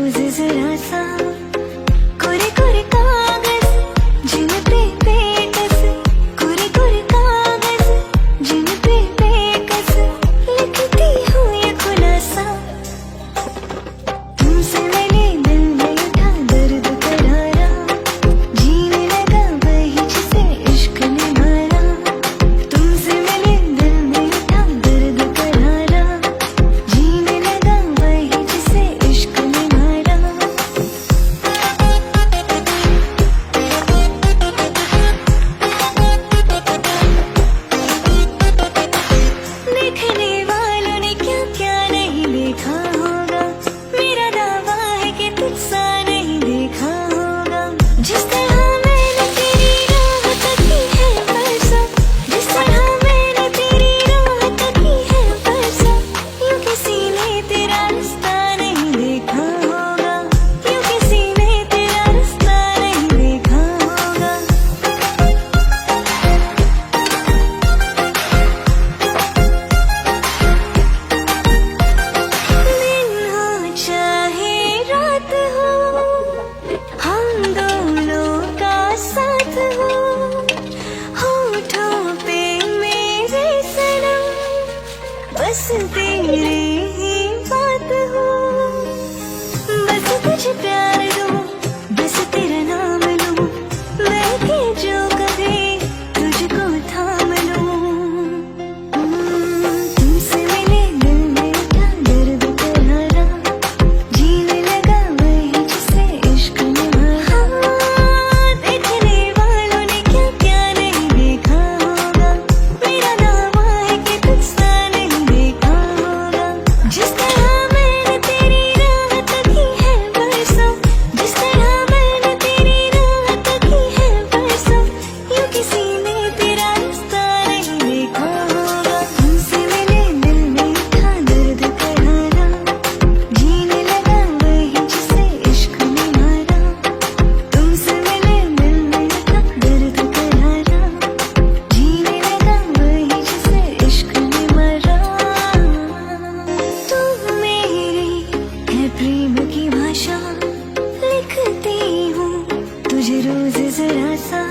रोज जरा सा कोरे कोरे कागज जिन पे बेकस, कोरे कोरे कागज जिन पे बेकस लिखती हूँ ये खुलासा। तुमसे मैंने दिल में उठा दर्द करारा, जीने लगा वही जिसे इश्क ने मारा। तुमसे मैंने दिल में उठा दर्द करारा, जीने लगा वही जिसे इश्क ने मारा। देखने वालों ने क्या क्या नहीं देखा होगा, मेरा दावा है कि तुझसा नहीं देखा होगा। जिस तरह मैंने तेरी राह तकी है बरसा, जिस तरह मैंने तेरी राह तकी है बरसा, यूं किसी ने तेरा रास्ता नहीं देखा होगा, यूं किसी ने तेरा रास्ता नहीं देखा होगा। दिन हो चाहे रात हो, हम दोनों का साथ हो, होठों पे मेरे सनम बस तेरी ही बात हो। बस तुझे प्यार दूं, बस तेरा नाम लूं, मैं कि जो कभी तुझको थाम लूं। तुमसे मिले दिल में उठा दर्द करारा, जीने लगा वही जिसे इश्क ने मारा। देखने वालों ने क्या क्या नहीं देखा होगा, मेरा दावा है कि तुझसा नहीं देखा होगा। जिस तरह मैंने तेरी राह तकी है बरसा, जिस तरह मैंने तेरी राह तकी है बरसा, यूं किसी ने तेरा रास्ता नहीं देखा होगा। तुमसे मिले दिल में उठा दर्द करारा, जीने लगा वही जिसे इश्क ने मारा। तुमसे मिले दिल में उठा दर्द करारा, जीने लगा वही जिसे इश्क ने मारा। तू मेरी है प्रेम की भाषा, लिखती हूँ तुझे रोज जरा सा।